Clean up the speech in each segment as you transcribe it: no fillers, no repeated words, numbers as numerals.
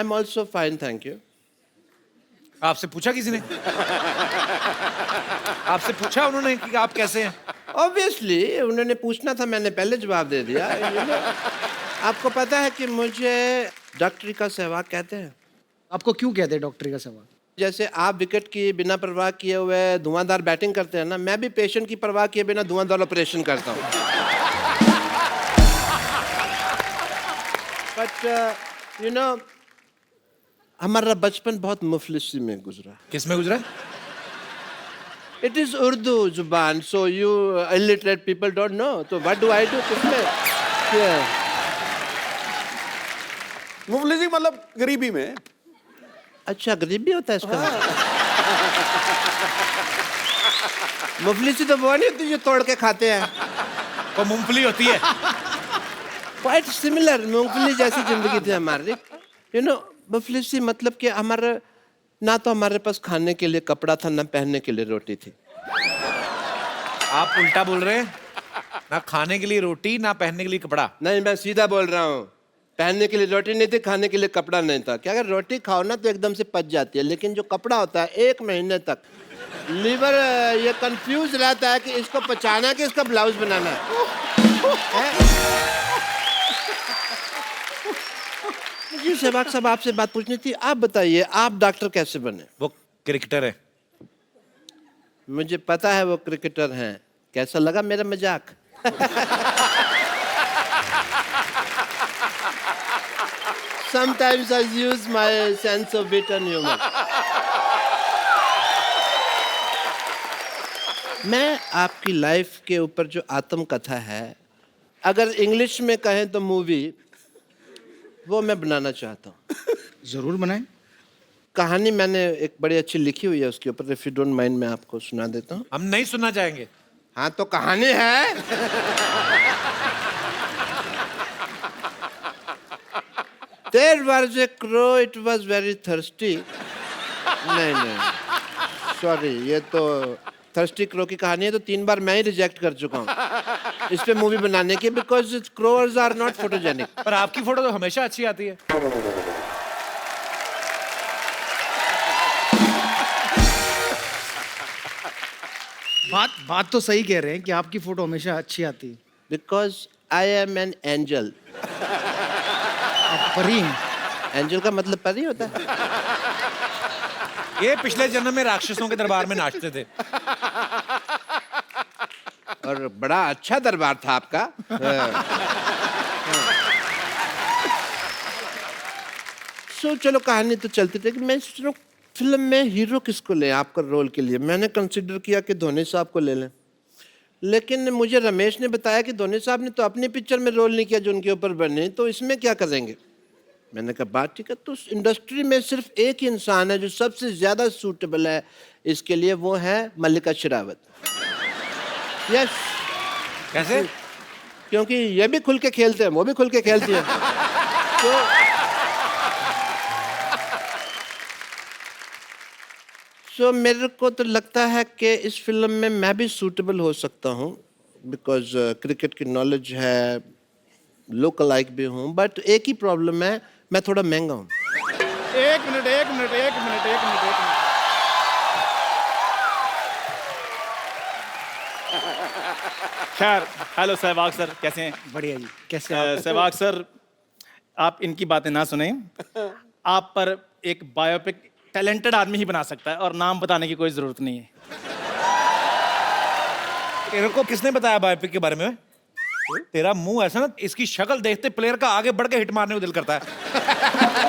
I am also fine, thank you. आपसे पूछा किसी ने? आपसे पूछा उन्होंने कि आप कैसे हैं? ऑब्वियसली उन्होंने पूछना था, मैंने पहले जवाब दे दिया। आपको पता है कि मुझे डॉक्टरी का सहवाग कहते हैं। आपको क्यों कहते हैं डॉक्टरी का सवाल? जैसे आप विकेट की बिना परवाह किए हुए धुआंधार बैटिंग करते हैं ना, मैं भी पेशेंट की परवाह किए बिना धुआंधार ऑपरेशन करता हूँ। बट यू नो, हमारा बचपन बहुत मुफलिसी में गुजरा। किस में गुजरा? इट इज उर्दू जुबान, so you illiterate people don't know, तो व्हाट डू आई डू? किसमें मुफलिसी मतलब गरीबी में। अच्छा, गरीबी होता है इसका? मुफलिसी तो वो नहीं होती जो तोड़ के खाते हैं। वो मूंगफली होती है। क्वाइट सिमिलर, मूंगफली जैसी जिंदगी थी हमारी। यू नो, मुफलिसी मतलब कि हमारे ना तो हमारे पास खाने के लिए कपड़ा था, ना पहनने के लिए रोटी थी। आप उल्टा बोल रहे हैं। ना खाने के लिए रोटी, ना पहनने के लिए कपड़ा। नहीं, मैं सीधा बोल रहा हूँ। पहनने के लिए रोटी नहीं थी, खाने के लिए कपड़ा नहीं था। क्या अगर रोटी खाओ ना तो एकदम से पच जाती है, लेकिन जो कपड़ा होता है 1 महीने तक लीवर ये कंफ्यूज रहता है कि इसको पचाना है कि इसका ब्लाउज बनाना है। मुझे सहवाग साहब आपसे बात पूछनी थी। आप बताइए, आप डॉक्टर कैसे बने? वो क्रिकेटर है। मुझे पता है वो क्रिकेटर हैं। कैसा लगा मेरा मजाक? Sometimes I use my sense of wit and humor. मैं आपकी लाइफ के ऊपर जो आत्मकथा है, अगर इंग्लिश में कहें तो मूवी, वो मैं बनाना चाहता हूँ। जरूर बनाएं। कहानी मैंने एक बड़ी अच्छी लिखी हुई है उसके ऊपर, इफ यू डोंट माइंड मैं आपको सुना देता हूँ। हम नहीं सुनना चाहेंगे। हाँ तो कहानी है। There was a crow, it was very thirsty. नहीं, सॉरी, ये तो थर्स्टी क्रो की कहानी है, तो 3 बार मैं ही रिजेक्ट कर चुका हूँ इस पे मूवी बनाने की, because crores are not photogenic. पर आपकी फोटो तो हमेशा अच्छी आती है। बात तो सही कह रहे हैं कि आपकी फोटो हमेशा अच्छी आती है। Because I am an angel. आप परी हैं। एंजल का मतलब परी होता है। ये पिछले जन्म में राक्षसों के दरबार में नाचते थे। और बड़ा अच्छा दरबार था आपका। सो चलो कहानी तो चलती थी कि मैं सोच रहा हूँ फिल्म में हीरो किसको लें आपका रोल के लिए। मैंने कंसिडर किया कि धोनी साहब को ले लें, लेकिन मुझे रमेश ने बताया कि धोनी साहब ने तो अपनी पिक्चर में रोल नहीं किया जो उनके ऊपर बने, तो इसमें क्या करेंगे। मैंने कहा बात ठीक है, तो उस इंडस्ट्री में सिर्फ एक ही इंसान है जो सबसे ज्यादा सूटेबल है इसके लिए, वो है मल्लिका शेरावत। यस। कैसे? क्योंकि ये भी खुल के खेलते हैं, वो भी खुल के खेलती है। तो मेरे को तो लगता है कि इस फिल्म में मैं भी सूटेबल हो सकता हूँ, बिकॉज क्रिकेट की नॉलेज है, लोकल लाइक भी हूँ, बट एक ही प्रॉब्लम है, मैं थोड़ा महंगा हूँ। एक मिनट। खैर, हेलो सहवाग सर, कैसे हैं? बढ़िया जी, कैसे आप? सहवाग सर, आप इनकी बातें ना सुने। आप पर एक बायोपिक टैलेंटेड आदमी ही बना सकता है, और नाम बताने की कोई जरूरत नहीं है। तेरे को किसने बताया बायोपिक के बारे में? तेरा मुंह ऐसा ना, इसकी शक्ल देखते प्लेयर का आगे बढ़ के हिट मारने को दिल करता है।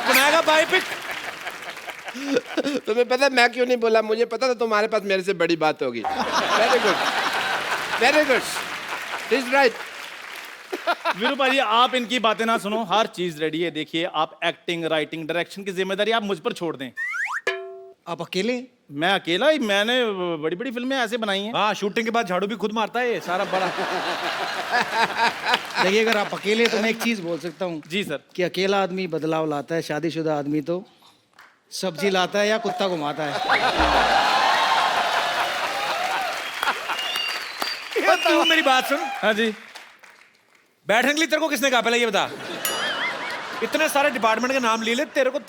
बनाएगा बायोपिक। तुम्हें पता है मैं क्यों नहीं बोला? मुझे पता था तुम्हारे पास मेरे से बड़ी बात होगी। Very good, very good, is right. Veeru भाई, आप इनकी बातें ना सुनो, हर चीज रेडी है। देखिए, आप एक्टिंग, राइटिंग, डायरेक्शन की जिम्मेदारी आप मुझ पर छोड़ दें। आप अकेले? मैं अकेला ही, मैंने बड़ी बड़ी फिल्में ऐसे बनाई हैं। हाँ, शूटिंग के बाद झाड़ू भी खुद मारता है ये सारा बड़ा। देखिए, अगर आप अकेले तो मैं एक चीज बोल सकता हूँ जी सर। कि अकेला आदमी बदलाव लाता है, शादीशुदा आदमी तो सब्जी लाता है या कुत्ता घुमाता है। तू मेरी बात सुन। हाँ जी। बैठने के लिए तेरे को किसने कहा, पहले ये बता। इतने सारे डिपार्टमेंट के नाम ले ले तेरे को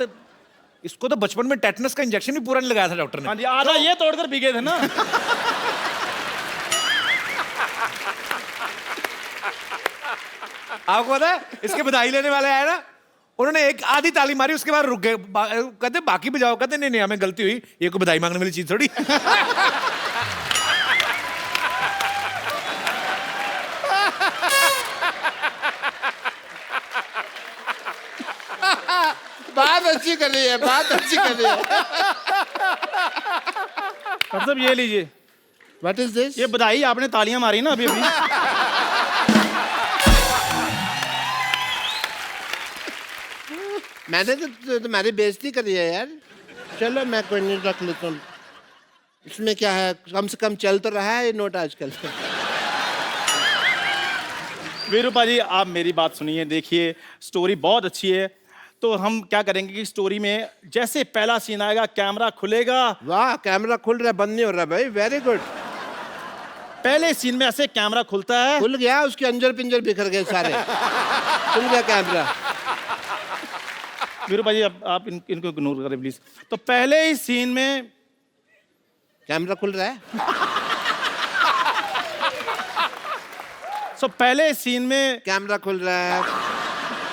इसको तो बचपन में टेटनस का इंजेक्शन भी पूरा नहीं लगाया था डॉक्टर ने। हाँ जी, आधा ये तोड़कर पी गए थे ना। आपको पता है इसके बधाई लेने वाले आए ना, उन्होंने एक आधी ताली मारी, उसके बाद रुक गए। कहते बाकी बजाओ, कहते नहीं नहीं हमें गलती हुई, ये कोई बधाई मांगने वाली चीज थोड़ी। बात अच्छी कर रही है, बात अच्छी कर रही है। मतलब ये लीजिए, व्हाट इज दिस? ये बधाई, आपने तालियां मारी ना अभी अभी। मैंने तो तुम्हारी बेइज्जती करी है यार। चलो मैं कोई नहीं, रख लेता हूँ। इसमें क्या है, कम से कम चल तो रहा है ये नोट आजकल। वीरूपा जी, आप मेरी बात सुनिए, देखिए स्टोरी बहुत अच्छी है। तो हम क्या करेंगे कि स्टोरी में जैसे पहला सीन आएगा, कैमरा खुलेगा। वाह, कैमरा खुल रहा है, बंद नहीं हो रहा भाई, वेरी गुड। पहले सीन में ऐसे कैमरा खुलता है, खुल गया, उसके अंजर पिंजर बिखर गए सारे। खुल गया कैमरा। वीरूपा जी आप इनको इग्नोर करें प्लीज। तो पहले ही सीन में कैमरा खुल रहा है। पहले सीन में कैमरा खुल रहा है।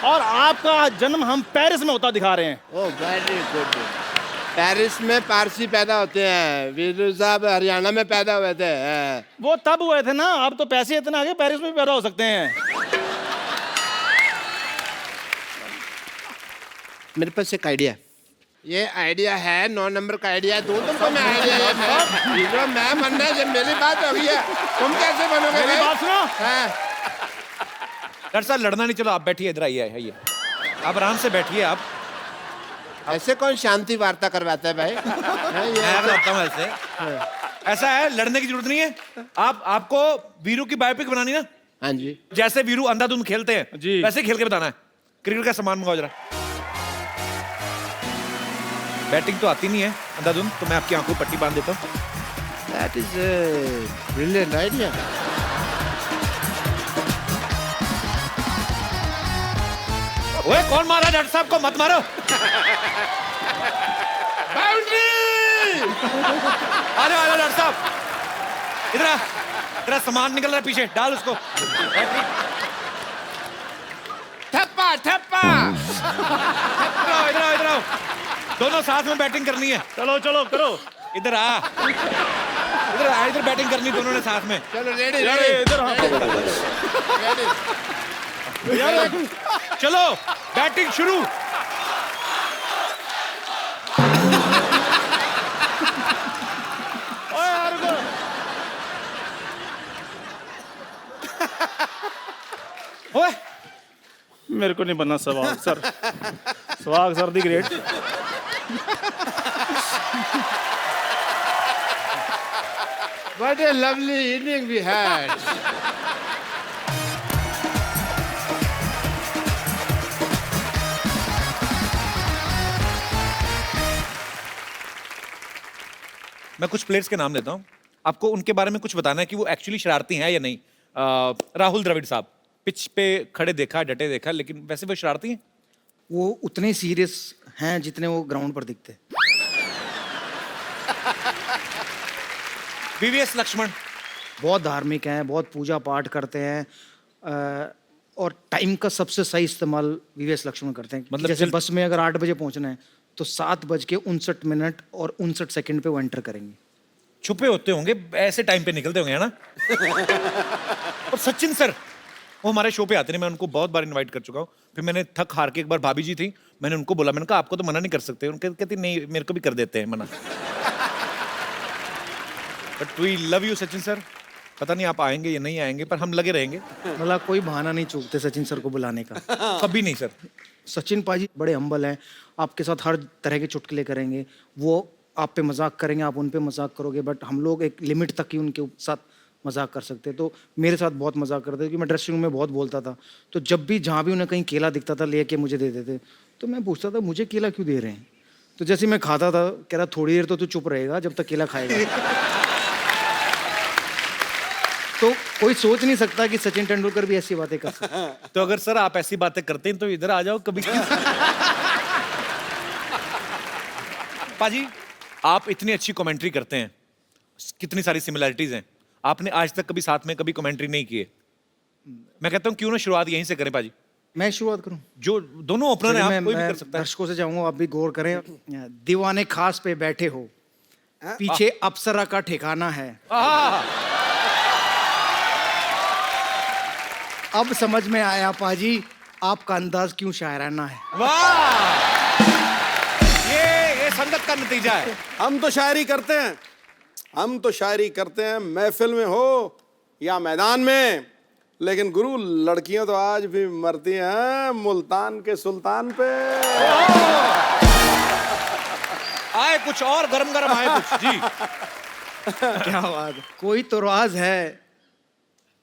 और आपका जन्म हम पेरिस में होता दिखा रहे हैं। Oh very good. पेरिस में पारसी पैदा होते हैं, वीरू साहब हरियाणा में पैदा हुए थे। वो तब हुए थे ना, आप तो पैसे इतने आगे, पेरिस में भी पैदा हो सकते हैं। मेरे पास एक आइडिया, ये आइडिया है 9 नंबर का आइडिया। दूं तुमको मैं आइडिया, ये मैं बनना है, जब मेरी बात हो गई है तुम कैसे बनोगे? मेरी बात सुनो। हाँ। डॉक्टर साहब लड़ना नहीं, चलो आप बैठिए, इधर आइए, आइए आप आराम से बैठिए। आप ऐसे कौन शांति वार्ता करवाता है भाई? हाँ, ये मैं करता हूं ऐसे। ऐसा है, लड़ने की जरूरत नहीं है। आपको वीरू की बायोपिक बनानी ना, हाँ जी। जैसे वीरू अंधाधुंध खेलते हैं जी। वैसे खेल के बताना है। क्रिकेट का सामान मंगाओ जरा। बैटिंग तो आती नहीं है अंधाधुंध, तो मैं आपकी आंखों पट्टी बांध देता हूँ। That is a brilliant idea. ओए कौन मारा डॉक्टर साहब को? मत मारो। बाउंड्री! आ जाओ डॉक्टर साहब, इधर आ। तेरा सामान निकल रहा है पीछे, डाल उसको। ठप्पा ठप्पा। इधर आओ, इधर आओ, इधर आओ। दोनों साथ में बैटिंग करनी है। चलो चलो करो। इधर आ, इधर आ, इधर बैटिंग करनी दोनों ने साथ में। चलो रेडी यार रेडी इधर हाँ। रेडी। चलो बैटिंग शुरू। ओए यार रुको। ओए मेरे को नहीं बनना Sehwag sir. Sehwag sir the great. What a lovely evening we had. मैं कुछ प्लेयर्स के नाम लेता हूँ, आपको उनके बारे में कुछ बताना है कि वो एक्चुअली शरारती हैं या नहीं। राहुल द्रविड़ साहब, पिच पे खड़े देखा, डटे देखा, लेकिन वैसे वो शरारती हैं? वो उतने सीरियस हैं जितने वो ग्राउंड पर दिखते हैं। वीवीएस लक्ष्मण बहुत धार्मिक हैं, बहुत पूजा पाठ करते हैं, और टाइम का सबसे सही इस्तेमाल वीवीएस लक्ष्मण करते हैं। मतलब जैसे बस में अगर 8 बजे पहुंचना है तो 7:59 और 59 सेकंड पे वो एंटर करेंगे। छुपे होते होंगे, ऐसे टाइम पे निकलते होंगे, है ना? और सचिन सर, वो हमारे शो पे आते हैं, मैं उनको बहुत बार इनवाइट कर चुका हूँ। फिर मैंने थक हार के, एक बार भाभी जी थी, मैंने उनको बोला, मैंने कहा आपको तो मना नहीं कर सकते। उनके कहती नहीं, मेरे को भी कर देते हैं मना। But we love you Sachin sir. पता नहीं आप आएंगे या नहीं आएंगे, पर हम लगे रहेंगे। मतलब कोई बहाना नहीं चूकते सचिन सर को बुलाने का। कभी नहीं सर। सचिन पाजी बड़े हम्बल हैं, आपके साथ हर तरह के चुटकुले करेंगे। वो आप पे मजाक करेंगे, आप उन पे मजाक करोगे, बट हम लोग एक लिमिट तक ही उनके साथ मजाक कर सकते हैं। तो मेरे साथ बहुत मजाक करते थे, क्योंकि मैं ड्रेसिंग रूम में बहुत बोलता था। तो जब भी जहाँ भी उन्हें कहीं केला दिखता था, लेके मुझे दे देते। तो मैं पूछता था मुझे केला क्यों दे रहे हैं? तो जैसे मैं खाता था, कह रहा थोड़ी देर तो तू चुप रहेगा जब तक केला खाएगा। तो कोई सोच नहीं सकता कि सचिन तेंदुलकर भी ऐसी बातें कर सकते हैं। तो अगर सर आप ऐसी बातें करते हैं तो इधर आ जाओ कभी। पाजी, आप इतनी अच्छी कमेंट्री करते हैं, कितनी सारी सिमिलरिटीज हैं, आपने आज तक कभी साथ में कभी कमेंट्री नहीं की है। मैं कहता हूं क्यों ना शुरुआत यहीं से करें पाजी। मैं शुरुआत करूं? जो दोनों ओपनर हैं, आप कोई भी मैं कर सकता है। दर्शकों से चाहूंगा आप भी गौर करें। दीवाने खास पे बैठे हो, पीछे अप्सरा का ठिकाना है। आहा, अब समझ में आया पाजी आपका अंदाज क्यों शायराना है। वाह, ये संगत का नतीजा है। हम तो शायरी करते हैं, हम तो शायरी करते हैं महफिल में हो या मैदान में, लेकिन गुरु लड़कियां तो आज भी मरती हैं मुल्तान के सुल्तान पे। आए कुछ और गरम गरम आए कुछ जी। क्या बात है। कोई तो राज है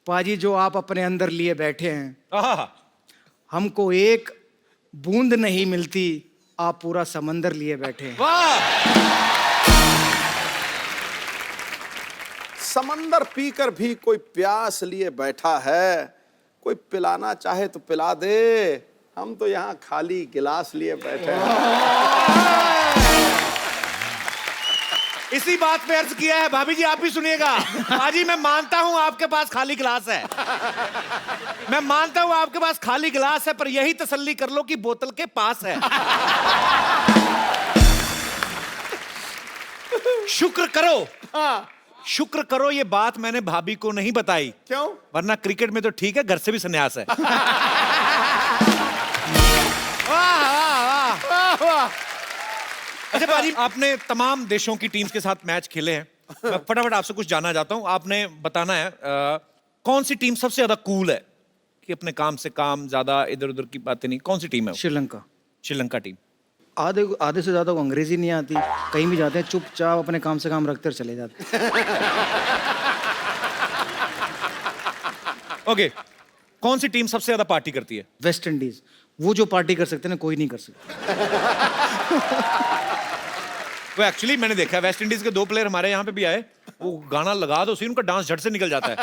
पाजी जो आप अपने अंदर लिए बैठे हैं। आहा, हमको एक बूंद नहीं मिलती, आप पूरा समंदर लिए बैठे हैं। वाह, समंदर पीकर भी कोई प्यास लिए बैठा है, कोई पिलाना चाहे तो पिला दे, हम तो यहाँ खाली गिलास लिए बैठे हैं। इसी बात पे अर्ज किया है। भाभी जी आप भी सुनिएगा। पाजी, मैं मानता हूं आपके पास खाली गिलास है, मैं मानता हूं आपके पास खाली गिलास है, पर यही तसल्ली कर लो कि बोतल के पास है। शुक्र करो, शुक्र करो ये बात मैंने भाभी को नहीं बताई। क्यों? वरना क्रिकेट में तो ठीक है, घर से भी संन्यास है। वाह वाह वाह वाह। अच्छा भाजी, आपने तमाम देशों की टीम्स के साथ मैच खेले हैं। मैं फटाफट आपसे कुछ जानना चाहता हूं। आपने बताना है कौन सी टीम सबसे ज्यादा कूल है, कि अपने काम से काम, ज्यादा इधर उधर की बातें नहीं। कौन सी टीम है वो? श्रीलंका। श्रीलंका टीम। आधे से ज्यादा को अंग्रेजी नहीं आती, कहीं भी जाते हैं चुपचाप अपने काम से काम रखते और चले जाते हैं। ओके, कौन सी टीम सबसे ज्यादा पार्टी करती है? West Indies. वो जो पार्टी कर सकते हैं ना, कोई नहीं कर सकता। वो एक्चुअली मैंने देखा है, वेस्ट इंडीज के 2 प्लेयर हमारे यहाँ पे भी आए, वो गाना लगा दो उनका डांस झट से निकल जाता है।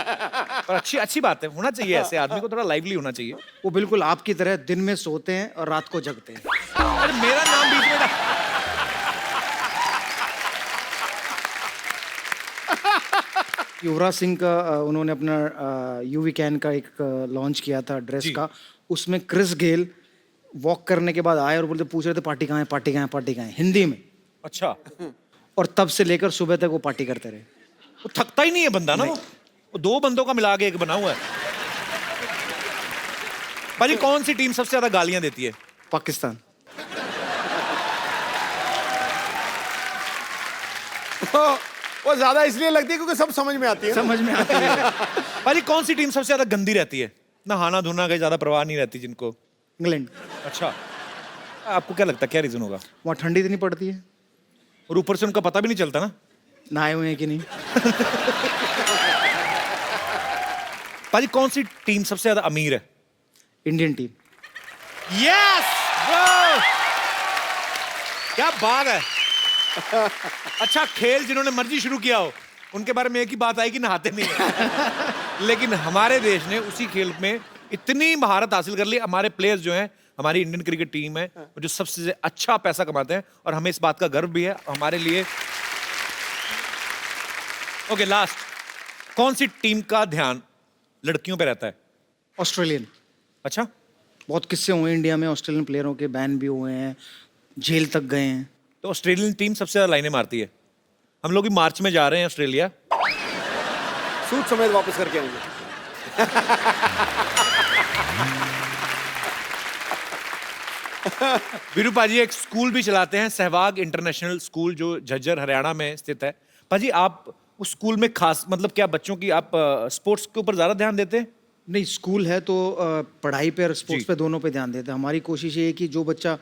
पर अच्छी बात है, होना चाहिए ऐसे आदमी को, थोड़ा लाइवली होना चाहिए। वो बिल्कुल आपकी तरह दिन में सोते हैं और रात को जगते हैं। अरे मेरा नाम बीच में युवराज सिंह का उन्होंने अपना यूवी कैन का एक लॉन्च किया था ड्रेस जी। का। उसमें क्रिस गेल वॉक करने के बाद आए और बोलते, पूछ रहे थे पार्टी कहाँ है, पार्टी कहाँ है, पार्टी कहाँ है, हिंदी में। अच्छा, और तब से लेकर सुबह तक वो पार्टी करते रहे। वो थकता ही नहीं है बंदा ना। वो 2 बंदों का मिला के एक बना हुआ है। भाजी, कौन सी टीम सबसे ज्यादा गालियां देती है? पाकिस्तान। वो ज्यादा इसलिए लगती है क्योंकि सब समझ में आती है ना। समझ में आती है। भाजी, कौन सी टीम सबसे ज्यादा गंदी रहती है? नहाना धोना का ज्यादा परवाह नहीं रहती जिनको। इंग्लैंड। अच्छा, आपको क्या लगता है क्या रीजन होगा? वहाँ ठंडी इतनी पड़ती है, और ऊपर से उनका पता भी नहीं चलता ना। नहाए हुए हैं कि नहीं। भाजी, कौन सी टीम सबसे ज्यादा अमीर है? Indian team. यस ब्रो, क्या बात है। अच्छा, खेल जिन्होंने मर्जी शुरू किया हो उनके बारे में एक ही बात आई कि नहाते नहीं है। लेकिन हमारे देश ने उसी खेल में इतनी महारत हासिल कर ली। हमारे प्लेयर्स जो हैं, हमारी इंडियन क्रिकेट टीम है जो सबसे अच्छा पैसा कमाते हैं, और हमें इस बात का गर्व भी है हमारे लिए। ओके, लास्ट, कौन सी टीम का ध्यान लड़कियों पे रहता है? ऑस्ट्रेलियन। अच्छा, बहुत किस्से हुए इंडिया में ऑस्ट्रेलियन प्लेयरों के, बैन भी हुए हैं, जेल तक गए हैं। तो ऑस्ट्रेलियन टीम सबसे ज्यादा लाइनें मारती है। हम लोग भी मार्च में जा रहे हैं ऑस्ट्रेलिया। सूट समेत वापस करके आएंगे। वीरू पाजी एक स्कूल भी चलाते हैं, सहवाग इंटरनेशनल स्कूल, जो झज्जर हरियाणा में स्थित है। पाजी, आप उस स्कूल में खास मतलब क्या बच्चों की आप स्पोर्ट्स के ऊपर ज्यादा ध्यान देते हैं? नहीं, स्कूल है तो पढ़ाई पे और स्पोर्ट्स जी। पे दोनों पे ध्यान देते हैं। हमारी कोशिश ये है कि जो बच्चा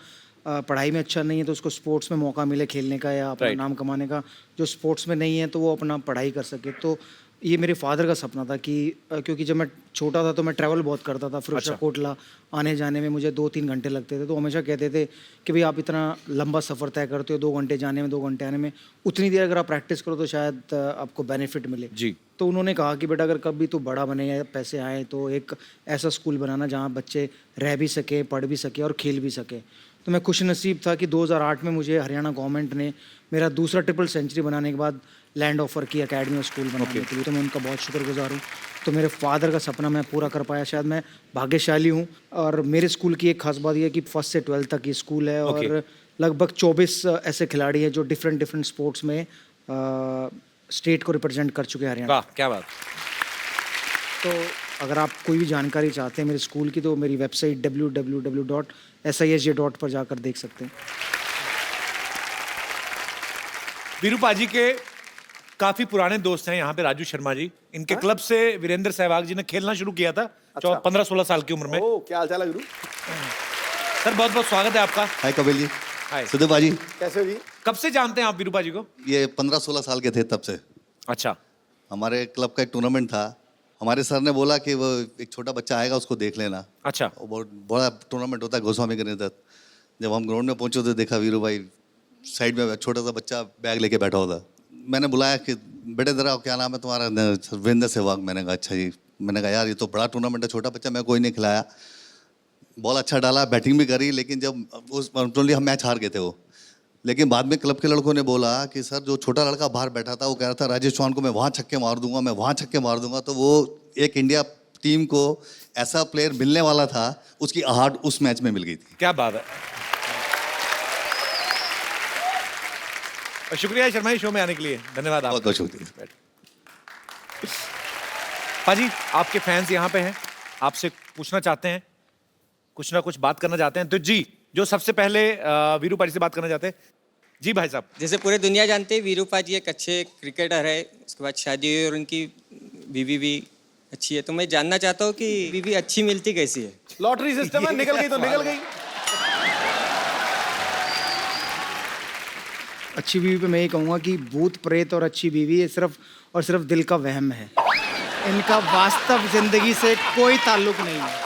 पढ़ाई में अच्छा नहीं है तो उसको स्पोर्ट्स में मौका मिले खेलने का या अपना Right. नाम कमाने का। जो स्पोर्ट्स में नहीं है तो वो अपना पढ़ाई कर सके। तो ये मेरे फादर का सपना था कि क्योंकि जब मैं छोटा था तो मैं ट्रैवल बहुत करता था, फिरोजशाह कोटला आने जाने में मुझे 2-3 घंटे लगते थे। तो हमेशा कहते थे कि भाई आप इतना लंबा सफ़र तय करते हो, 2 घंटे जाने में 2 घंटे आने में, उतनी देर अगर आप प्रैक्टिस करो तो शायद आपको बेनिफिट मिले। जी। तो उन्होंने कहा कि बेटा अगर कभी तू बड़ा बने या पैसे आए तो एक ऐसा स्कूल बनाना जहाँ बच्चे रह भी सके, पढ़ भी सके और खेल भी सके। तो मैं खुशनसीब था कि 2008 में मुझे हरियाणा गवर्नमेंट ने मेरा दूसरा ट्रिपल सेंचुरी बनाने के बाद लैंड ऑफर की अकेडमी और स्कूल बनाने के लिए। तो मैं उनका बहुत शुक्रगुजार हूँ। तो मेरे फादर का सपना मैं पूरा कर पाया, शायद मैं भाग्यशाली हूँ। और मेरे स्कूल की एक खास बात यह है कि 1st से 12th तक ये स्कूल है और लगभग 24 ऐसे खिलाड़ी हैं जो डिफरेंट स्पोर्ट्स में स्टेट को रिप्रेजेंट कर चुके हैं हरियाणा। वाह क्या बात। तो अगर आप कोई भी जानकारी चाहते हैं मेरे स्कूल की तो मेरी वेबसाइट www.sisj. पर जाकर देख सकते हैं। वीरू पाजी के काफी पुराने दोस्त हैं यहाँ पे राजू शर्मा जी। इनके क्लब से वीरेंद्र सहवाग जी ने खेलना शुरू किया था 15-16 साल की उम्र में। ओ क्या हाल चाल है गुरु? सर बहुत बहुत स्वागत है आपका। हाय कपिल जी। हाय। सुदेव बाजी। कैसे हो जी? कब से जानते हैं आप वीरू पाजी को? ये 15-16 साल के थे तब से। अच्छा। हमारे क्लब का एक टूर्नामेंट था, हमारे सर ने बोला कि वो एक छोटा बच्चा आएगा उसको देख लेना। अच्छा। वो बहुत बड़ा टूर्नामेंट होता है गोस्वामी के नेतृत्व। जब हम ग्राउंड में पहुंचे तो देखा वीरू भाई साइड में छोटा सा बच्चा बैग लेके बैठा हुआ था। मैंने बुलाया कि बेटे जरा क्या नाम है तुम्हारा? वीरेंद्र सहवाग। मैंने कहा अच्छा जी। मैंने कहा यार ये तो बड़ा टूर्नामेंट है, छोटा बच्चा, मैं कोई नहीं खिलाया। बॉल अच्छा डाला, बैटिंग भी करी, लेकिन जब उस टोटली हम मैच हार गए थे वो। लेकिन बाद में क्लब के लड़कों ने बोला कि सर जो छोटा लड़का बाहर बैठा था वो कह रहा था राजेश चौहान को मैं वहाँ छक्के मार दूंगा, मैं वहाँ छक्के मार दूंगा। तो वो एक इंडिया टीम को ऐसा प्लेयर मिलने वाला था, उसकी आहट उस मैच में मिल गई थी। क्या बात है। और शुक्रिया शर्मा जी शो में आने के लिए। धन्यवाद बहुत आपका। बहुत शुक्रिया। पाजी आपके फैंस यहाँ पे हैं, आपसे पूछना चाहते हैं, कुछ ना कुछ बात करना चाहते हैं। तो जी जो सबसे पहले वीरू पाजी से बात करना चाहते हैं, जी भाई साहब। जैसे पूरे दुनिया जानते हैं वीरूपा जी एक अच्छे क्रिकेटर है, उसके बाद शादी हुई और उनकी बीवी भी अच्छी है। तो मैं जानना चाहता हूँ कि बीवी अच्छी मिलती कैसी है? लॉटरी सिस्टम है, निकल गई तो निकल गई। अच्छी बीवी पे मैं ये कहूँगा कि भूत प्रेत और अच्छी बीवी ये सिर्फ और सिर्फ दिल का वहम है, इनका वास्तव जिंदगी से कोई ताल्लुक नहीं है।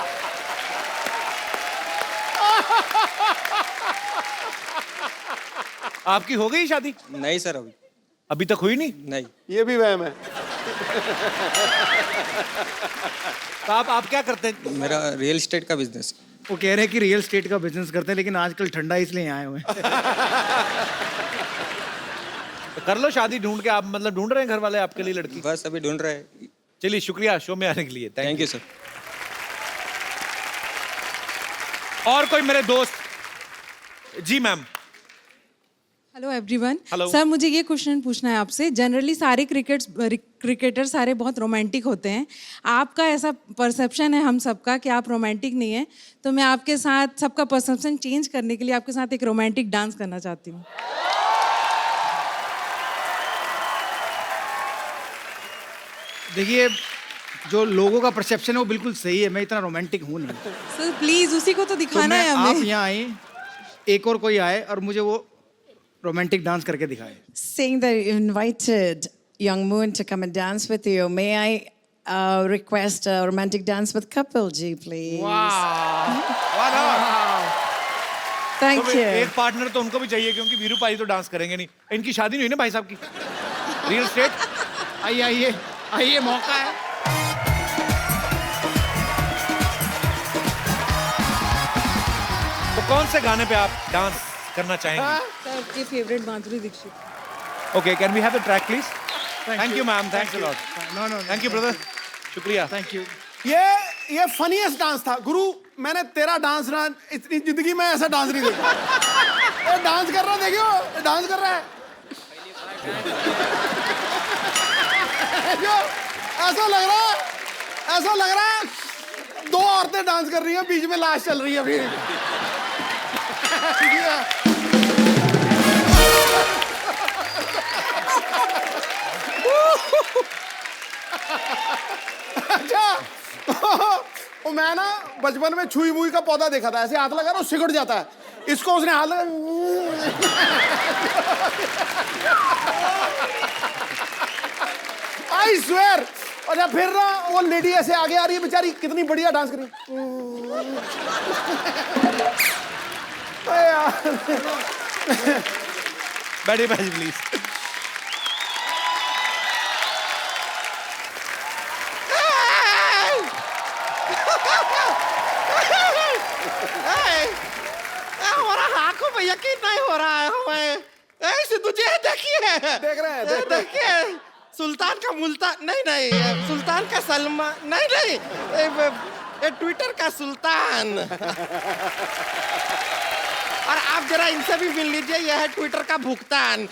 आपकी हो गई शादी? नहीं सर, अभी अभी तक हुई नहीं? नहीं। ये भी वहम है। तो आप क्या करते हैं? मेरा रियल एस्टेट का बिजनेस। वो कह रहे हैं कि रियल एस्टेट का बिजनेस करते हैं, लेकिन आजकल ठंडा इसलिए आए हुए हैं। तो कर लो शादी ढूंढ के। आप मतलब ढूंढ रहे हैं घर वाले आपके लिए लड़की? बस अभी ढूंढ रहे हैं। चलिए शुक्रिया शो में आने के लिए। Thank you sir. और कोई मेरे दोस्त? जी ma'am. Hello everyone. Hello. Sir मुझे ये क्वेश्चन पूछना है आपसे। जनरली सारे क्रिकेटर सारे बहुत रोमांटिक होते हैं, आपका ऐसा परसेप्शन है हम सबका कि आप रोमांटिक नहीं है, तो मैं आपके साथ सबका परसेप्शन चेंज करने के लिए आपके साथ एक रोमांटिक डांस करना चाहती हूँ। देखिए जो लोगों का परसेप्शन है वो बिल्कुल सही है, मैं इतना रोमांटिक हूँ नहीं। सर प्लीज उसी को तो तो दिखाना है आप हमें। यहाँ आए, एक और कोई आए और मुझे वो रोमांटिक डांस करके दिखाए। Seeing that you invited Young Moon to come and dance with you, may I request a romantic dance with Kapil ji, please? Thank तो you. एक पार्टनर तो उनको भी चाहिए, क्योंकि वीरू पाजी तो डांस करेंगे नहीं। इनकी शादी नहीं हुई ना भाई साहब की? Real estate. आइए आइए आइए, मौका है। तो कौन से गाने पे आप डांस करना चाहेंगे? सर आपकी favourite Madhuri Dixit. Okay, can we have the track please? Thank you ma'am, thanks a lot. No no, thank you brother, शुक्रिया। Thank you. ये फनीएस्ट डांस था गुरु। मैंने तेरा डांस ना इतनी जिंदगी में ऐसा डांस नहीं देखा। ये डांस कर रहा, देखियो ये डांस कर रहा है। जो ऐसा लग रहा है 2 औरतें डांस कर रही हैं, बीच में लाश चल रही है अभी। अच्छा तो मैं ना बचपन में छुई मुई का पौधा देखा था, ऐसे हाथ लगा ना सिकुड़ जाता है, इसको उसने हाथ लगा। I swear. और जब फिर ना वो लेडी ऐसे आगे आ रही है बेचारी, कितनी बढ़िया डांस कर रही है यार। बैठिए भाई प्लीज। हमारा आंखों में यकीन नहीं हो रहा है हमें। ऐसे तुझे देखिए, देख रहे हैं, देख रहे हैं। देखिए सुल्तान का मुल्तान, नहीं नहीं सुल्तान का सलमान, नहीं नहीं ये ट्विटर का सुल्तान। और आप जरा इनसे भी मिल लीजिए, यह है ट्विटर का भुगतान।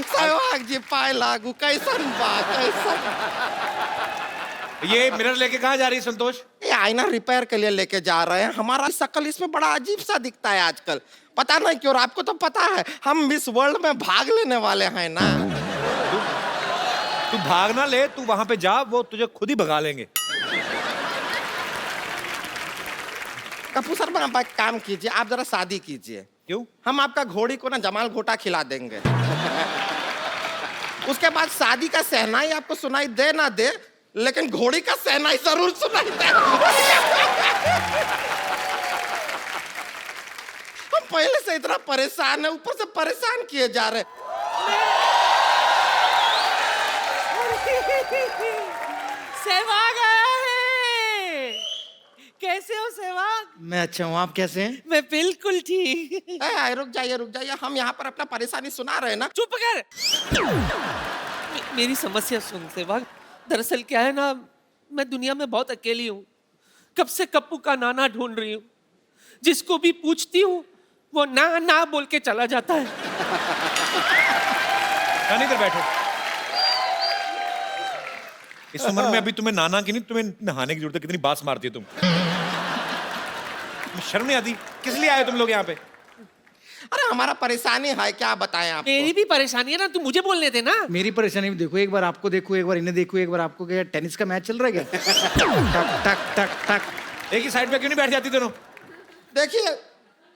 सहवाग जी पाए लागू, कैसन बात, कैसन। ये मिरर लेके कहाँ जा रही है संतोष? ये आईना रिपेयर के लिए लेके जा रहे हैं। हमारा शक्ल इसमें बड़ा अजीब सा दिखता है आजकल, पता नहीं क्यों। और आपको तो पता है हम मिस वर्ल्ड में भाग लेने वाले हैं ना। तू भाग ना ले, तू वहां पे जा, वो तुझे खुद ही भगा लेंगे। कपूर सर आप एक काम कीजिए, आप जरा शादी कीजिए। क्यों? हम आपका घोड़ी को ना जमाल घोटा खिला देंगे। उसके बाद शादी का सहनाई आपको सुनाई दे ना दे, लेकिन घोड़ी का सहनाई जरूर सुनाई दे। हम पहले से इतना परेशान है, ऊपर से परेशान किए जा रहे। सहवाग आया है। कैसे हो सहवाग? मैं अच्छा हूँ, आप कैसे हैं? मैं बिल्कुल ठीक। रुक जाइए, हम यहाँ पर अपना परेशानी सुना रहे हैं ना। चुप कर। मेरी समस्या सुन सहवाग। दरअसल क्या है ना, मैं दुनिया में बहुत अकेली हूँ। कब से कप्पू का नाना ढूंढ रही हूँ। जिसको भी पूछती हूँ वो ना ना बोल के चला जाता है। इधर बैठो। इस उम्र में अभी तुम्हें नाना की नहीं, तुम्हें नहाने की जरूरत है। कितनी बात मारती हो तुम। शर्म नहीं आती? किस लिए आए तुम लोग यहाँ पे? अरे हमारा परेशानी है, क्या बताएं आपको। मेरी भी परेशानी है ना, तू मुझे बोलने दे ना। मेरी परेशानी भी देखो, एक बार आपको देखो, एक बार इन्हें देखो, एक बार आपको। क्या टेनिस का मैच चल रहा है क्या? टक टक टक टक। एक ही साइड पे क्यों नहीं बैठ जाती दोनों? देखिए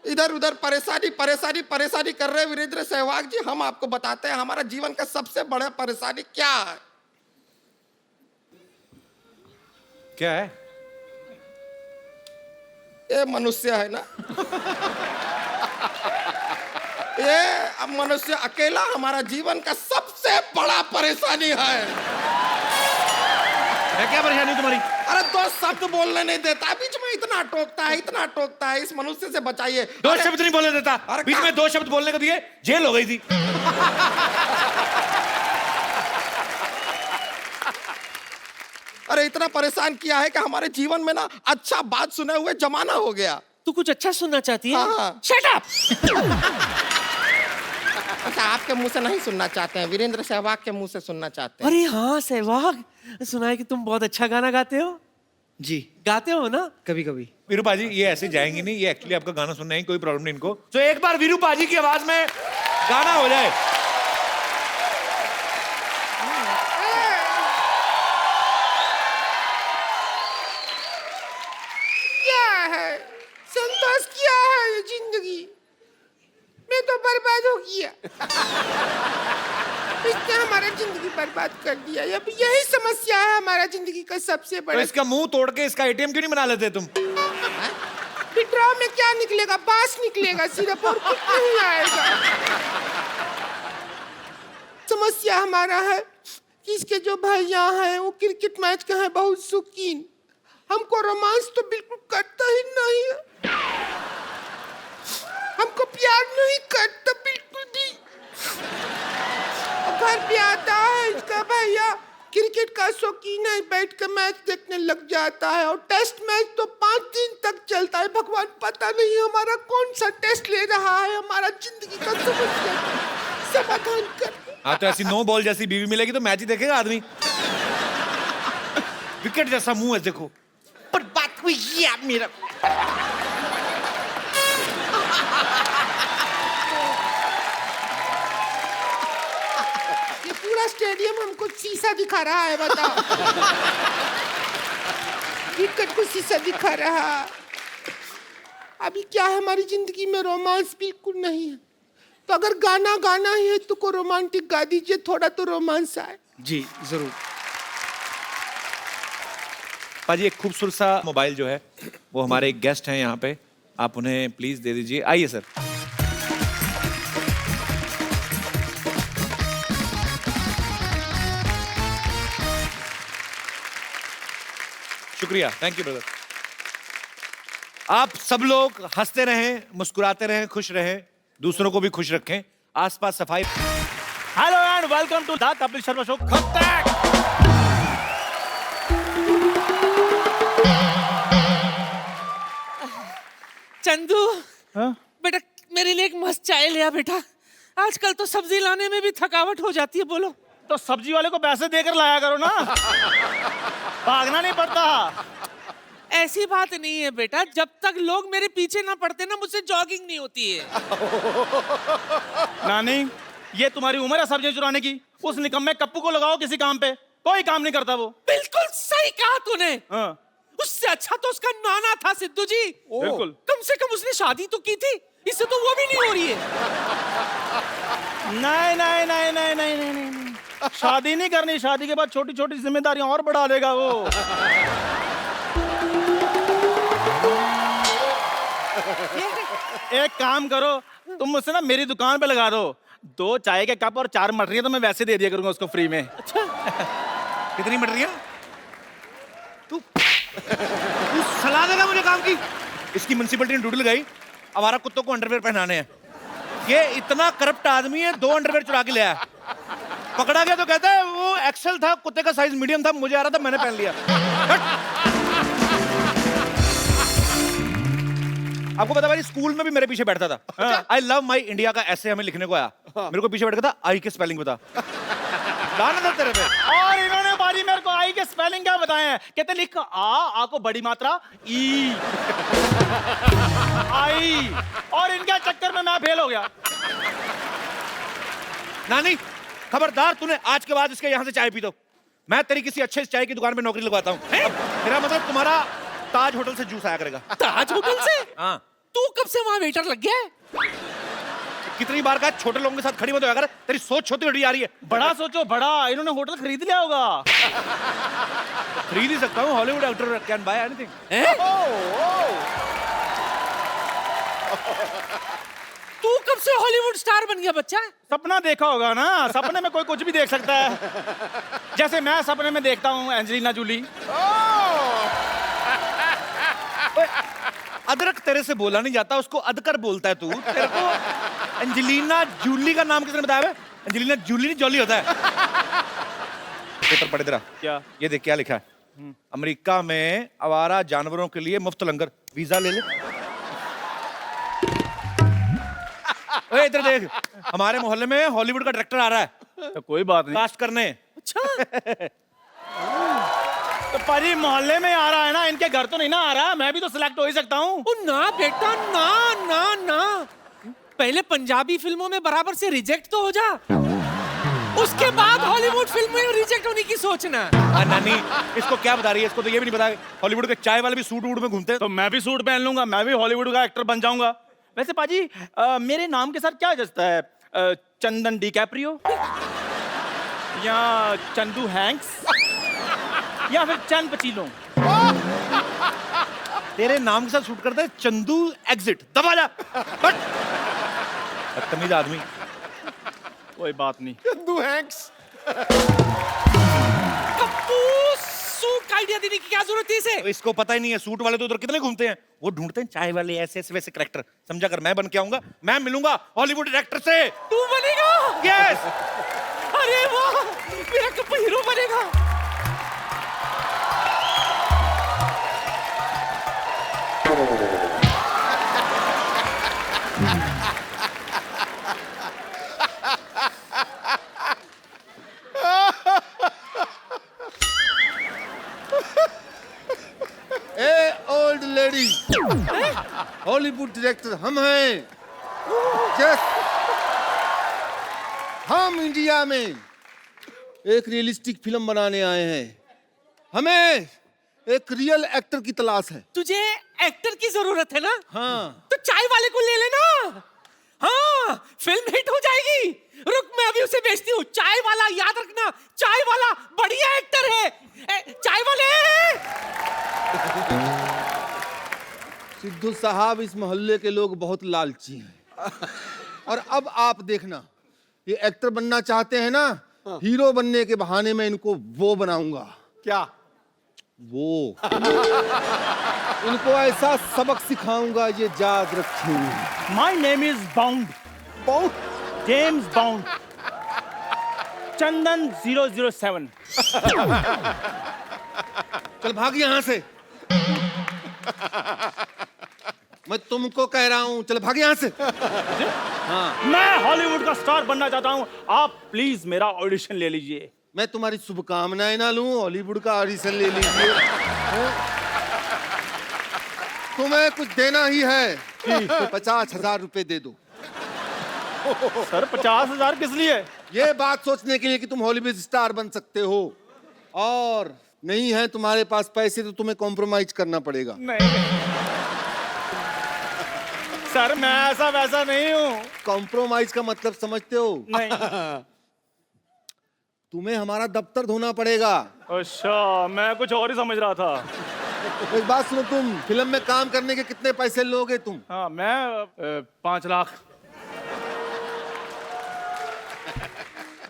इधर उधर परेशानी कर रहे हैं वीरेंद्र सहवाग जी। हम आपको बताते हैं हमारा जीवन का सबसे बड़ा परेशानी क्या है। क्या है? ये मनुष्य है ना। ये अब मनुष्य अकेला हमारा जीवन का सबसे बड़ा परेशानी है। मैं क्या परेशानी तुम्हारी? अरे दो शब्द बोलने नहीं देता, बीच में इतना टोकता है। इस मनुष्य से बचाइए। दो शब्द नहीं बोलने देता। अरे बीच में दो शब्द बोलने को दिए, जेल हो गई थी। अरे इतना परेशान किया है कि हमारे जीवन में ना अच्छा बात सुने हुए जमाना हो गया। तू कुछ अच्छा सुनना चाहती है? हाँ। Shut up. अच्छा आपके मुंह से नहीं सुनना चाहते हैं, वीरेंद्र सहवाग के मुंह से सुनना चाहते हैं। अरे हाँ सहवाग, सुना है कि तुम बहुत अच्छा गाना गाते हो। जी गाते हो ना? कभी कभी। वीरू पाजी ये ऐसे जाएंगे नहीं, ये एक्चुअली आपका गाना सुनना है, कोई प्रॉब्लम नहीं इनको। तो एक बार वीरू पाजी की आवाज में गाना हो जाए। क्या है संतोष, क्या है ये जिंदगी में तो बर्बाद हो गया। इसने हमारा जिंदगी बर्बाद कर दिया। अब यही समस्या है हमारा जिंदगी का सबसे तो बड़ा। इसका मुंह तोड़ के इसका एटीएम क्यों नहीं बना लेते तुम? विड्रॉ में क्या निकलेगा, बांस निकलेगा सिर्फ, और कुछ नहीं आएगा। समस्या हमारा है कि इसके जो भैया हैं वो क्रिकेट मैच के हैं बहुत शौकीन। हमको रोमांस तो बिल्कुल करता ही नहीं है, हमको प्यार नहीं करता बिल्कुल भी। घर पे आता है इसका भैया, क्रिकेट का शौकीन है, बैठ कर मैच देखने लग जाता है। और टेस्ट मैच तो 5 दिन तक चलता है। भगवान पता नहीं हमारा कौन सा टेस्ट ले रहा है, हमारा जिंदगी का समस्या समाधान कर। हाँ तो ऐसी 9 बॉल जैसी बीवी मिलेगी तो मैच ही देखेगा आदमी। विकेट जैसा मुंह है देखो। पर बात हुई ये मेरा। ये पूरा स्टेडियम हमको शीशा दिखा रहा है, बताओ। विकेट को शीशा दिखा रहा है। अभी क्या है, हमारी जिंदगी में रोमांस बिल्कुल नहीं है। तो अगर गाना गाना ही है तो को रोमांटिक गा दीजिए, थोड़ा तो रोमांस आए। जी ज़रूर। पाजी एक खूबसूरत सा मोबाइल जो है वो हमारे एक गेस्ट हैं यहाँ पे, आप उन्हें प्लीज दे दीजिए। आइए सर। शुक्रिया, थैंक यू ब्रदर। आप सब लोग हंसते रहें, मुस्कुराते रहें, खुश रहें, दूसरों को भी खुश रखें, आसपास सफाई। Hello and welcome to the Kapil Sharma show. Chandu हाँ? बेटा मेरे लिए एक मस्त चाय ले आ बेटा, आजकल तो सब्जी लाने में भी थकावट हो जाती है। बोलो। तो सब्जी वाले को पैसे देकर लाया करो ना, भागना नहीं पड़ता। ऐसी बात नहीं है बेटा, जब तक लोग मेरे पीछे ना पड़ते ना मुझसे जॉगिंग नहीं होती है। नानी, ये तुम्हारी उम्र है सब्जी चुराने की? उस निकम्मे कप्पू को लगाओ किसी काम पे, कोई काम नहीं करता वो। बिल्कुल सही कहा तूने। हाँ। उससे अच्छा तो उसका नाना था सिद्धू जी। बिल्कुल। कम से कम उसने शादी तो की थी, इससे तो वो भी नहीं हो रही है। नहीं नहीं नहीं नहीं नहीं नहीं नहीं, शादी नहीं करनी, शादी के बाद छोटी छोटी जिम्मेदारियां और बढ़ा लेगा वो। एक काम करो, तुम मुझसे ना मेरी दुकान पे लगा दो, 2 चाय के कप और 4 मटरियां तो मैं वैसे दे दिया करूंगा उसको फ्री में। अच्छा कितनी मटरियां? तू सलाह देगा मुझे काम की? इसकी म्युनिसिपैलिटी ने ड्यूटी लगाई हमारा कुत्तों को अंडरवेयर पहनाने हैं। ये इतना करप्ट आदमी है, 2 अंडरवेयर चुरा के ले आया। पकड़ा गया तो कहता है वो एक्सेल था, कुत्ते का साइज मीडियम था, मुझे आ रहा था मैंने पहन लिया। आपको पता भाई स्कूल में भी मेरे पीछे बैठता था। आई लव माई इंडिया का ऐसे हमें लिखने को आया, मेरे को पीछे बैठ गया था, आई के स्पेलिंग बता। गाना था तेरे पे। और इन्होंने बारी मेरे को आई के स्पेलिंग क्या बताए हैं? कहते लिख आ को बड़ी मात्रा ई आई, और इनके चक्कर में मैं फेल हो गया। नानी खबरदार, तूने आज के बाद इसके यहाँ से चाय पी दो, मैं तेरी किसी अच्छे चाय की दुकान पे नौकरी लगवाता हूँ। मेरा मतलब तुम्हारा ताज होटल से जूस आया करेगा। ताज होटल से? हाँ। तू कब से वहां वेटर लग गया है? कितनी बार कहा छोटे लोगों के साथ खड़ी मत होया कर, तेरी सोच छोटी छोटी आ रही है। बड़ा सोचो बड़ा, इन्होंने होटल खरीद लिया होगा। खरीद ही सकता हूँ, Hollywood actor can buy anything. तू कब से हॉलीवुड स्टार बन गया बच्चा? सपना देखा होगा ना, सपने में कोई कुछ भी देख सकता है। जैसे मैं सपने में देखता हूँ एंजेलिना जूली। अदरक तेरे से बोला नहीं जाता, उसको अदकर बोलता है तू। तेरे को एंजेलिना जूली का नाम किसने बताया है? एंजेलिना जूली नहीं, जॉली होता है। पेपर पढ़े तेरा क्या? ये देख क्या लिखा है, अमेरिका में आवारा जानवरों के लिए मुफ्त लंगर, वीजा ले ले। ओए इधर देख, हमारे मोहल्ले में हॉलीवुड का डायरेक्टर आ रहा है तो कोई बात नहीं, कास्ट करने। अच्छा तो पाजी मोहल्ले में आ रहा है ना, इनके घर तो नहीं ना आ रहा, मैं भी तो सिलेक्ट हो ही सकता हूँ। ना बेटा ना ना ना, पहले पंजाबी फिल्मों में बराबर से रिजेक्ट तो हो जा, उसके बाद हॉलीवुड फिल्म में रिजेक्ट होने की सोचना। नानी इसको क्या बता रही है, इसको तो ये भी नहीं पता हॉलीवुड के चाय वाले भी सूट वूट में घूमते हैं। तो मैं भी सूट पहन लूंगा, मैं भी हॉलीवुड का एक्टर बन जाऊंगा। वैसे पाजी मेरे नाम के साथ क्या जचता है? चंदन डी कैप्रियो, या चंदू हैंक्स, या फिर चंद पचीलो? तेरे नाम के साथ शूट करता है चंदू एग्जिट, दबा जा। बदतमीज आदमी। कोई बात नहीं। चंदू हैंक्स। सूट का आइडिया देने की क्या जरूरत है इसे? तो इसको पता ही नहीं है, सूट वाले तो उधर कितने घूमते हैं, वो ढूंढते हैं चाय वाले ऐसे ऐसे वैसे कैरेक्टर। समझा कर मैं बन के आऊंगा, मैं मिलूंगा हॉलीवुड डायरेक्टर से। तू बनेगा? यस। अरे वाह, मेरा कप हीरो बनेगा। ओल्ड लेडी, हॉलीवुड डायरेक्टर हम हैं। जस्ट हम इंडिया में एक रियलिस्टिक फिल्म बनाने आए हैं, हमें एक रियल एक्टर की तलाश है। तुझे एक्टर की जरूरत है ना? हाँ। तो चाय वाले को ले लेना, हाँ, फिल्म हिट हो जाएगी। रुक, मैं अभी उसे बेचती हूँ। चाय वाला, याद रखना, चाय वाला बढ़िया एक्टर है। चाय वाले। सिद्धू साहब, इस मोहल्ले के लोग बहुत लालची हैं। और अब आप देखना, ये एक्टर बनना चाहते हैं ना, हीरो बनने के बहाने में इनको वो बनाऊंगा। क्या? वो इनको ऐसा सबक सिखाऊंगा, ये याद रखेंगे। My name is bound, James bound, Chandan 007। चल भाग यहां से। मैं तुमको कह रहा हूं, चल भाग यहां से। मैं हॉलीवुड का स्टार बनना चाहता हूं, आप प्लीज मेरा ऑडिशन ले लीजिए। मैं तुम्हारी शुभकामनाएं ना लूं, हॉलीवुड का ऑडिशन ले लीजिए। तुम्हें कुछ देना ही है तो 50,000 रुपए दे दो। सर 50,000 किस लिए? ये बात सोचने के लिए कि तुम हॉलीवुड स्टार बन सकते हो, और नहीं है तुम्हारे पास पैसे तो तुम्हें कॉम्प्रोमाइज करना पड़ेगा। नहीं सर, मैं ऐसा वैसा नहीं हूँ। कॉम्प्रोमाइज का मतलब समझते हो? नहीं। तुम्हें हमारा दफ्तर धोना पड़ेगा। अच्छा, मैं कुछ और ही समझ रहा था। एक बात सुनो, तुम फिल्म में काम करने के कितने पैसे लोगे तुम? हाँ, मैं 5 लाख।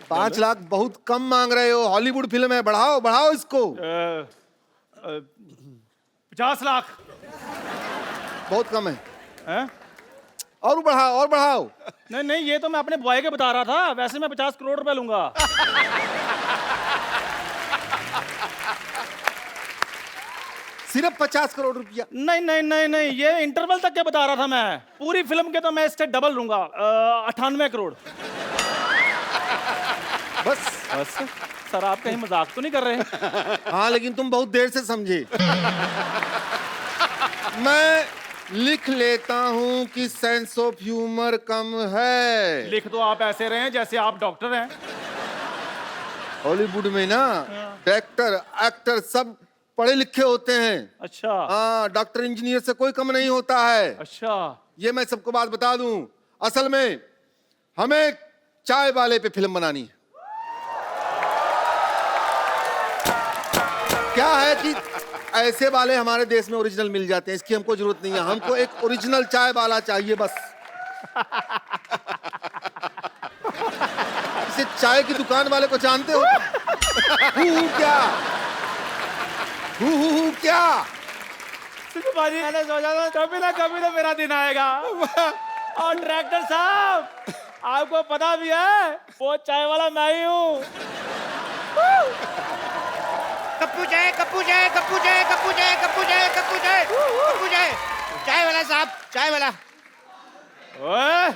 5 लाख बहुत कम मांग रहे हो, हॉलीवुड फिल्म है, बढ़ाओ बढ़ाओ इसको। 50 लाख। बहुत कम है। हैं? और बढ़ाओ और बढ़ाओ। नहीं नहीं, ये तो मैं अपने बॉय के बता रहा था, वैसे मैं 50 करोड़ रुपए लूंगा। सिर्फ 50 करोड़ रुपया? नहीं नहीं नहीं नहीं, ये इंटरवल तक के बता रहा था मैं। पूरी फिल्म के तो मैं इससे डबल लूंगा, 98 करोड़। बस बस सर, आप कहीं मजाक तो नहीं कर रहे? हाँ, लेकिन तुम बहुत देर से समझे। मैं लिख लेता हूँ कि सेंस ऑफ ह्यूमर कम है। लिख तो आप ऐसे रहे हैं जैसे आप डॉक्टर हैं। हॉलीवुड में ना डायरेक्टर एक्टर सब पढ़े लिखे होते हैं। अच्छा। हाँ, डॉक्टर इंजीनियर से कोई कम नहीं होता है। अच्छा। ये मैं सबको बात बता दूं, असल में हमें चाय वाले पे फिल्म बनानी है। क्या है कि ऐसे वाले हमारे देश में ओरिजिनल मिल जाते हैं, इसकी हमको जरूरत नहीं है। हमको एक ओरिजिनल चाय वाला चाहिए बस। इसे चाय की दुकान वाले को जानते हो? हु क्या? हु क्या? बाजी, मैंने सोचा था कभी ना मेरा दिन आएगा। और डायरेक्टर साहब, आपको पता भी है वो चाय वाला मैं ही हूँ। कप्पू चाय, कप्पू चाय, कप्पू चाय, कप्पू चाय, कप्पू चाय, कप्पू चाय, कप्पू चाय। चाय वाला साहब, चाय वाला। ओए,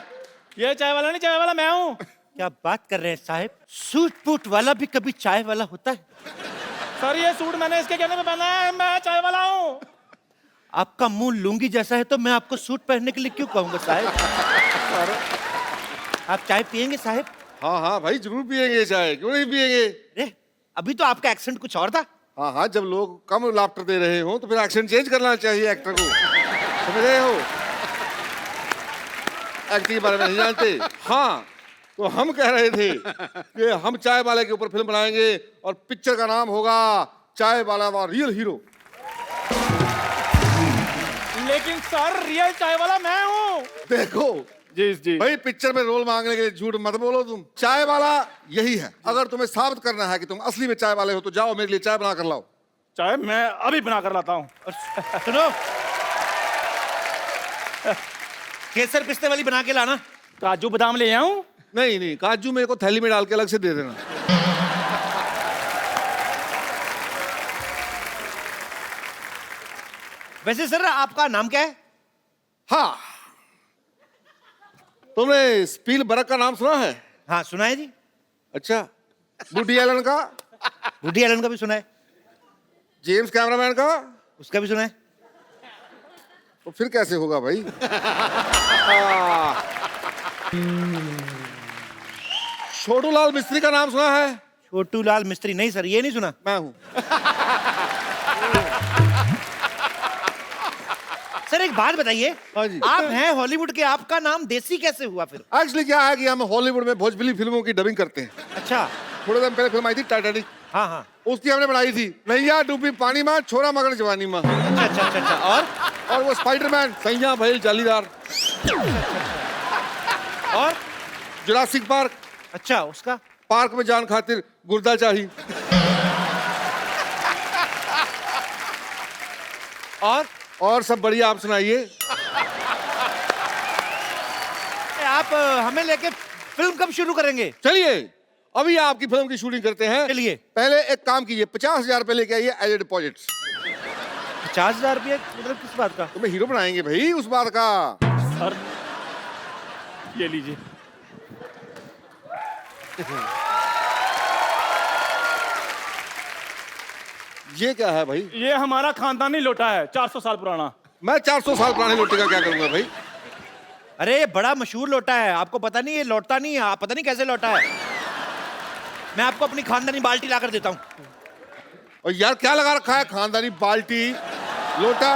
ये चाय वाला नहीं, चाय वाला मैं हूँ। क्या बात कर रहे हैं साहब? सूट बूट वाला भी कभी चाय वाला होता है? सर, ये सूट मैंने इसके कहने में पहना है, मैं चाय वाला हूँ। आपका मुंह लुंगी जैसा है तो मैं आपको सूट पहनने के लिए क्यों कहूंगा साहब? आप चाय पियेंगे साहब? हाँ हाँ भाई, जरूर पियेंगे चाय, क्यों नहीं पियेंगे? अरे अभी तो आपका एक्सेंट कुछ और था। हाँ हाँ, जब लोग कम लाफ्टर दे रहे हो तो फिर एक्शन चेंज करना चाहिए एक्टर को। समझ रहे हो? एक्टिंग के बारे में नहीं जानते? हाँ, तो हम कह रहे थे कि हम चाय वाले के ऊपर फिल्म बनाएंगे और पिक्चर का नाम होगा चाय वाला व रियल हीरो। लेकिन सर, रियल चाय वाला मैं हूँ। देखो जी जी भाई, पिक्चर में रोल मांगने के लिए झूठ मत बोलो तुम। चाय वाला यही है। अगर तुम्हें साबित करना है कि तुम असली में चाय वाले हो तो जाओ मेरे लिए चाय बना कर लाओ। चाय मैं अभी बना कर लाता हूँ। सुनो, केसर पिस्ते वाली बना के लाना। काजू बादाम ले आऊं? नहीं नहीं, काजू मेरे को थैली में डाल के अलग से दे देना। वैसे सर, आपका नाम क्या है? हाँ, तुमने स्पीलबर्ग का नाम सुना है? हाँ सुना है जी। अच्छा, वुडी एलन का? वुडी एलन का भी सुना है। जेम्स कैमरामैन का? उसका भी सुना है। तो फिर कैसे होगा भाई? छोटू लाल मिस्त्री का नाम सुना है? छोटू लाल मिस्त्री? नहीं सर, ये नहीं सुना। मैं हूं। सर एक बात बताइए, हाँ जी। आप हैं हॉलीवुड के, आपका नाम देसी कैसे हुआ फिर? एक्चुअली क्या है कि हम हॉलीवुड में भोजपुरी फिल्मों की डबिंग करते हैं। अच्छा। थोड़े दिन पहले फिल्म आई थी टाइटैनिक, हाँ हाँ। उसकी हमने बनाई थी नैया डूबी पानी में छोरा मगर जवानी में। अच्छा अच्छा अच्छा अच्छा। और वो स्पाइडरमैन सैया भैल जालीदार, और जुरासिक पार्क, अच्छा उसका पार्क में जान खातिर गुर्दा चाहिए। और सब बढ़िया, आप सुनाइए। आप हमें लेके फिल्म कब शुरू करेंगे? चलिए अभी आपकी फिल्म की शूटिंग करते हैं। चलिए। पहले एक काम कीजिए, 50,000 रुपए लेके आइए एज ए डिपॉजिट। 50,000 रुपये मतलब किस बात का? तुम्हें हीरो बनाएंगे भाई, उस बात का। सर ये लीजिए। ये क्या है भाई? ये हमारा खानदानी लोटा है, 400 साल पुराना। मैं 400 साल पुराने लोटे का क्या करूंगा भाई? अरे ये बड़ा मशहूर लौटा है, आपको पता नहीं? ये लौटता नहीं है, आप पता नहीं कैसे लौटा है। मैं आपको अपनी खानदानी बाल्टी लाकर देता हूँ। और यार क्या लगा रखा है, खानदानी बाल्टी लोटा?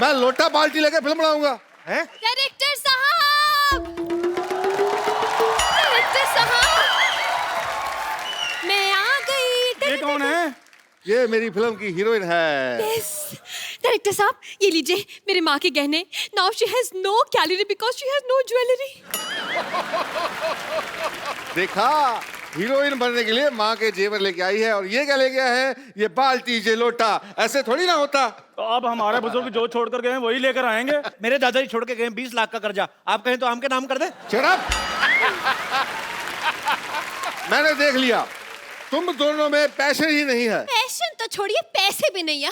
मैं लोटा बाल्टी लेके फिल्म बनाऊंगा? हैं? डायरेक्टर साहब, डायरेक्टर साहब, मैं आ गई। ये कौन है? ये मेरी फिल्म की हीरोइन है। Yes. डायरेक्टर साहब ये लीजिए मेरे माँ के गहने। Now she has no calorie because she has no jewelry. देखा, हीरोइन बनने के लिए माँ के जेवर लेके आई है, और ये क्या लेके आया है? ये बाल्टी, ये लोटा। ऐसे थोड़ी ना होता। तो अब हमारे बुजुर्ग जो छोड़ कर गए हैं वही लेकर आएंगे। मेरे दादाजी छोड़ के गए 20 लाख का कर्जा, आप कहें तो आम के नाम कर दे। Shut up! मैंने देख लिया तुम दोनों में पैसे ही नहीं है। पैशन तो छोड़िए, पैसे भी नहीं है।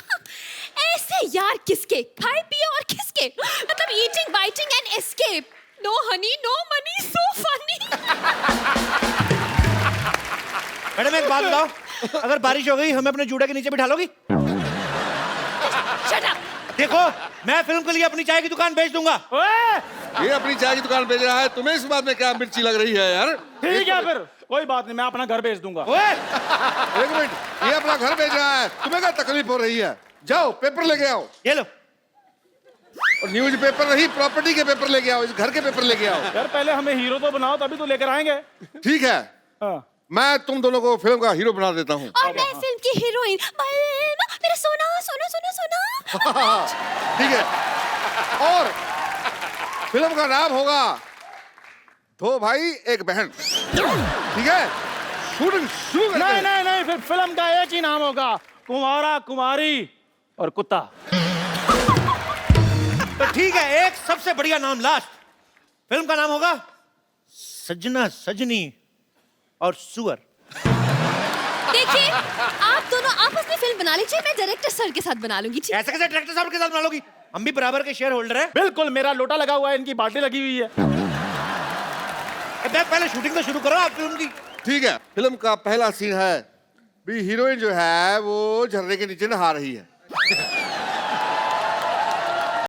ऐसे यार किसके? खाए पिए और किसके? मतलब eating, biting and escape. No honey, no money, so funny. Madam एक बात बताओ, अगर बारिश हो गई हमें अपने जूड़ा के नीचे बिठा लोगी? Shut up. देखो मैं फिल्म के लिए अपनी चाय की दुकान बेच दूंगा। ये अपनी चाय की दुकान बेच रहा है, तुम्हें इस बात में क्या मिर्ची लग रही है यार? ठीक है फिर कोई बात नहीं, मैं अपना घर बेच दूंगा। एक मिनट, ये अपना घर बेच रहा है, तुम्हें क्या तकलीफ हो रही है? जाओ पेपर लेके आओ। ये लो। और न्यूज पेपर नहीं, प्रॉपर्टी के पेपर लेके आओ, इस घर के पेपर लेके आओ। यार पहले हमें हीरो तो बनाओ, तभी तो लेकर आएंगे। ठीक है, हाँ। मैं तुम दोनों को फिल्म का हीरो बना देता हूँ। और मैं फिल्म की हीरोइन। मेरा सोना सोना सोना सोना। ठीक है, और फिल्म का नाम होगा दो भाई एक बहन। ठीक है, शूटिंग शुरू करते नहीं हैं। नहीं नहीं, फिर फिल्म का एक ही नाम होगा, कुंवारा कुमारी और कुत्ता। तो ठीक है, एक सबसे बढ़िया नाम लास्ट। फिल्म का नाम होगा सजना सजनी और सुअर। देखिए आप दोनों आपस में फिल्म बना लीजिए, मैं डायरेक्टर सर के साथ बना लूंगी। ठीक? ऐसे कैसे डायरेक्टर साहब के साथ बना लोगी? हम भी बराबर के शेयर होल्डर हैं। बिल्कुल, मेरा लोटा लगा हुआ है, इनकी बाल्टी लगी हुई है। पहले शूटिंग तो शुरू करो आप फिल्म की। ठीक है, फिल्म का पहला सीन है भी हीरोइन जो है वो झरने के नीचे नहा रही है।